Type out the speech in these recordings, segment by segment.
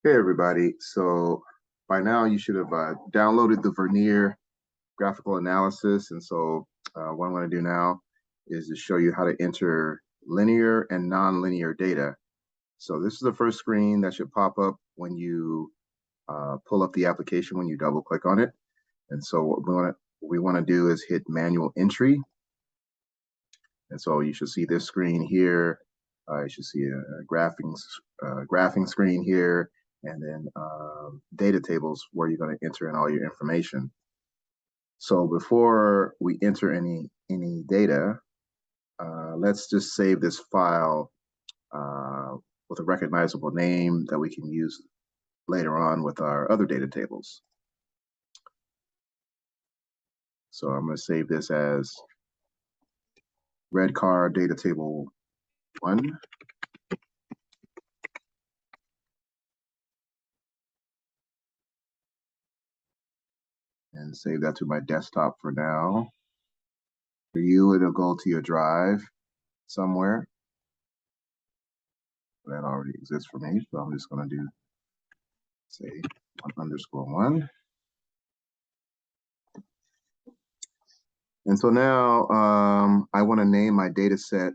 Hey everybody. So by now you should have downloaded the Vernier graphical analysis. And so what I'm going to do now is to show you how to enter linear and nonlinear data. So this is the first screen that should pop up when you pull up the application when you double click on it. And so what we want to do is hit manual entry. And so you should see this screen here. You should see a graphing screen here, and then data tables where you're going to enter in all your information. So before we enter any data, let's just save this file with a recognizable name that we can use later on with our other data tables. So I'm going to save this as red car data table 1. And save that to my desktop for now. For you, it'll go to your drive somewhere. That already exists for me, so I'm just going to do, say, 1_1. And so now I want to name my data set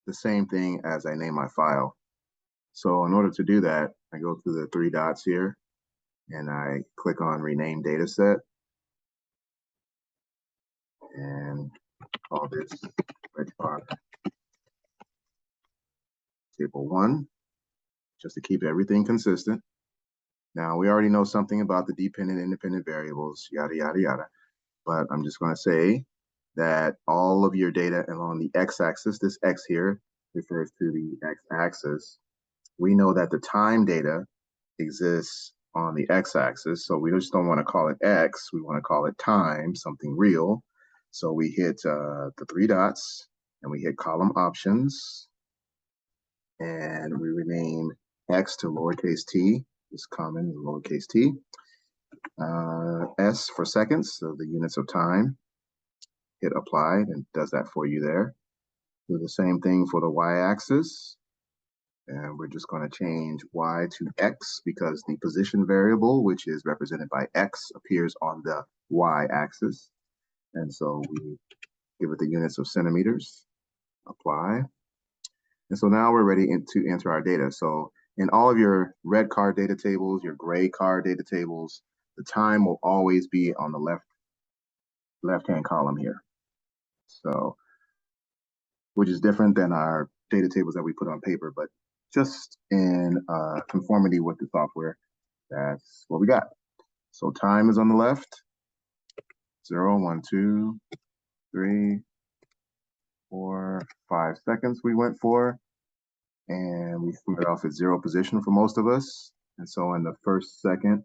the same thing as I name my file. So in order to do that, I go through the 3 dots here, and I click on Rename Data Set, and call this Red Car Table 1, just to keep everything consistent. Now, we already know something about the dependent independent variables, yada, yada, yada. But I'm just going to say that all of your data along the x-axis, this x here refers to the x-axis. We know that the time data exists on the x-axis, so we just don't want to call it x. We want to call it time, something real. So we hit the 3 dots, and we hit column options, and we rename x to lowercase t, is common lowercase t. S for seconds, so the units of time. Hit apply, and does that for you there. Do the same thing for the y-axis, and we're just going to change y to x because the position variable, which is represented by x, appears on the y-axis. And so we give it the units of centimeters, apply. And so now we're ready to enter our data. So in all of your red car data tables, your gray car data tables, the time will always be on the left-hand column here. So, which is different than our data tables that we put on paper, but just in conformity with the software, that's what we got. So time is on the left, 0, 1, 2, 3, 4, 5 seconds we went for, and we started off at 0 position for most of us. And so in the first second,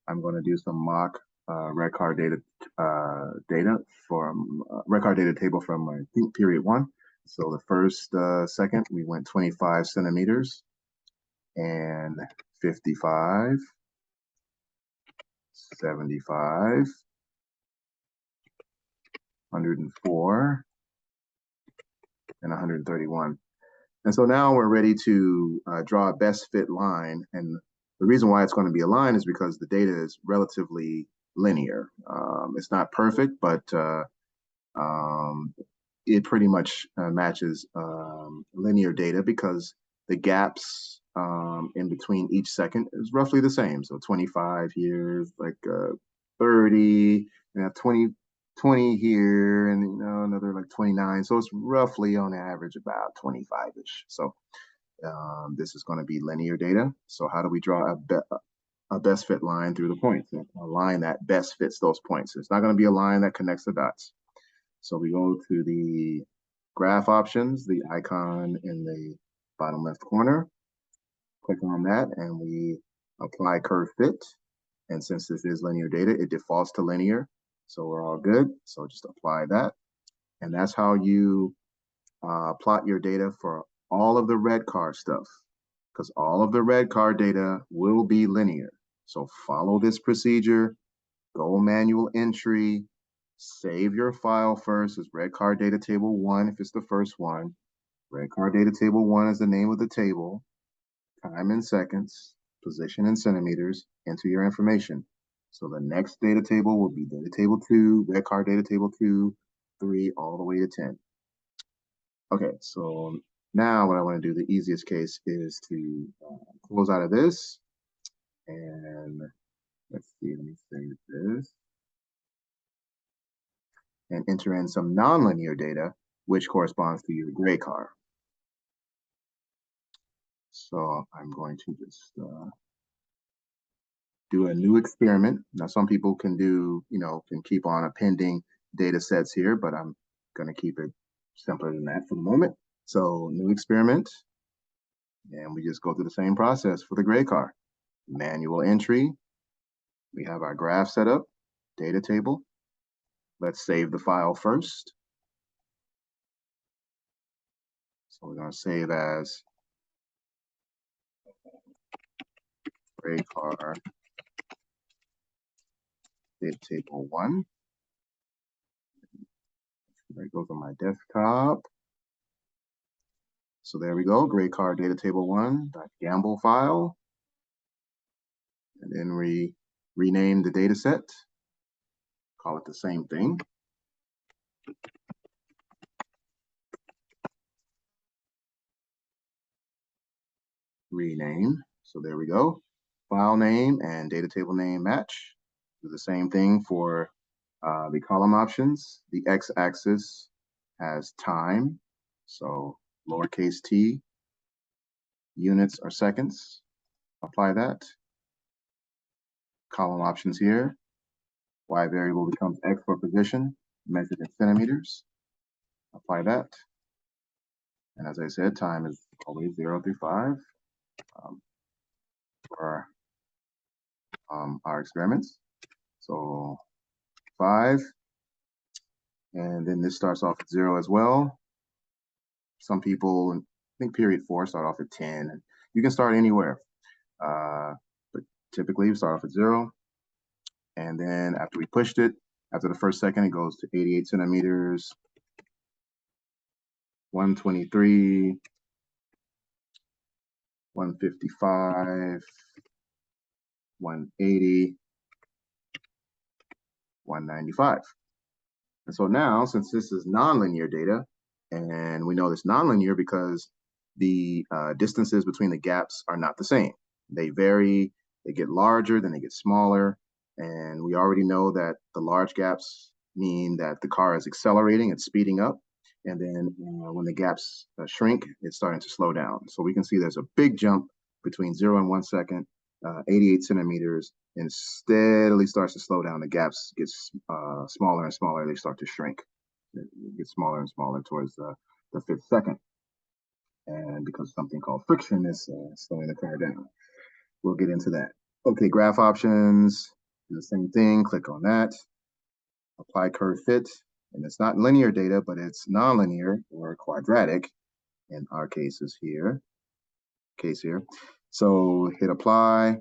I'm going to do some mock red card data from red card data table from I think period 1. So the first second we went 25 centimeters and 55, 75, 104, and 131. And so now we're ready to draw a best fit line. And the reason why it's going to be a line is because the data is relatively linear. It's not perfect, but it pretty much matches linear data because the gaps in between each second is roughly the same. So 25 here, like 30, and 20 here, and another like 29. So it's roughly on average about 25-ish. So this is going to be linear data. So how do we draw a best fit line through the points? A line that best fits those points. It's not going to be a line that connects the dots. So we go to the graph options, the icon in the bottom left corner. Click on that, and we apply curve fit. And since this is linear data, it defaults to linear. So we're all good. So just apply that. And that's how you plot your data for all of the red car stuff, because all of the red car data will be linear. So follow this procedure, go manual entry, save your file first as red car data table 1 if it's the first one. Red car data table 1 is the name of the table, time in seconds. position in centimeters into your information. So the next data table will be data table 2, red car data table 2, 3, all the way to 10. Okay, so now what I want to do, the easiest case, is to close out of this. And let's see, let me save this. And enter in some nonlinear data, which corresponds to your gray car. So I'm going to just do a new experiment. Now, some people can do, can keep on appending data sets here, but I'm going to keep it simpler than that for the moment. So new experiment, and we just go through the same process for the gray car. Manual entry. We have our graph set up, data table. Let's save the file first. So we're going to save as gray car data table 1. That goes on my desktop. So there we go, gray car data table 1.gamble file. And then we rename the data set, call it the same thing. Rename, so there we go. File name and data table name match. Do the same thing for the column options. The x-axis has time, so lowercase t, units or seconds. Apply that. Column options here. Y variable becomes x for position, measured in centimeters. Apply that. And as I said, time is always 0 through 5 for our experiments. So 5. And then this starts off at 0 as well. Some people, I think period 4, start off at 10. You can start anywhere. But typically we start off at 0. And then after we pushed it, after the first second, it goes to 88 centimeters, 123, 155, 180, 195. And so now, since this is nonlinear data, and we know this nonlinear because the distances between the gaps are not the same. They vary, they get larger, then they get smaller. And we already know that the large gaps mean that the car is accelerating, it's speeding up. And then when the gaps shrink, it's starting to slow down. So we can see there's a big jump between 0 and 1 second, 88 centimeters, and steadily starts to slow down. The gaps get smaller and smaller. They start to shrink. It gets smaller and smaller towards the 5th second. And because something called friction is slowing the car down. We'll get into that. Okay, graph options, do the same thing. Click on that. Apply curve fit. And it's not linear data, but it's nonlinear or quadratic in our cases here. So hit apply,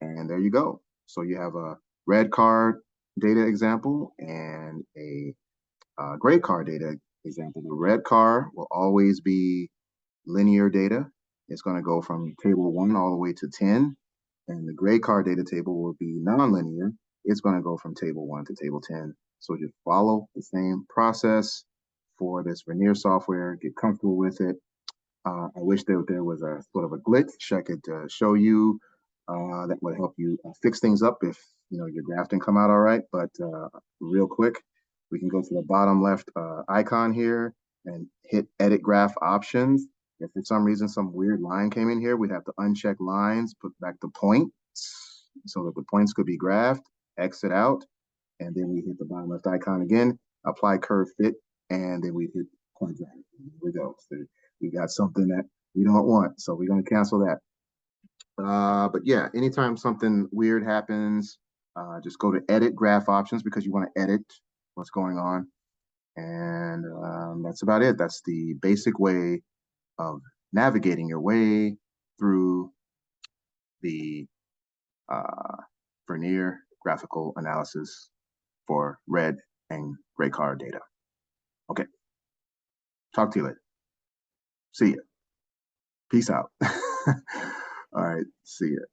and there you go. So you have a red car data example and a gray car data example. The red car will always be linear data. It's going to go from table 1 all the way to 10. And the gray car data table will be nonlinear. It's going to go from table 1 to table 10. So just follow the same process for this Vernier software. Get comfortable with it. I wish that there was a sort of a glitch I could show you that would help you fix things up if your graph didn't come out all right. But real quick, we can go to the bottom left icon here and hit edit graph options. If for some reason some weird line came in here, we'd have to uncheck lines, put back the points so that the points could be graphed, exit out, and then we hit the bottom left icon again, apply curve fit, and then we hit quadratic. There we go. So we got something that we don't want, so we're going to cancel that. But yeah, anytime something weird happens, just go to edit graph options because you want to edit what's going on. And that's about it. That's the basic way of navigating your way through the Vernier graphical analysis for red and gray car data. Okay. Talk to you later. See ya. Peace out. All right. See ya.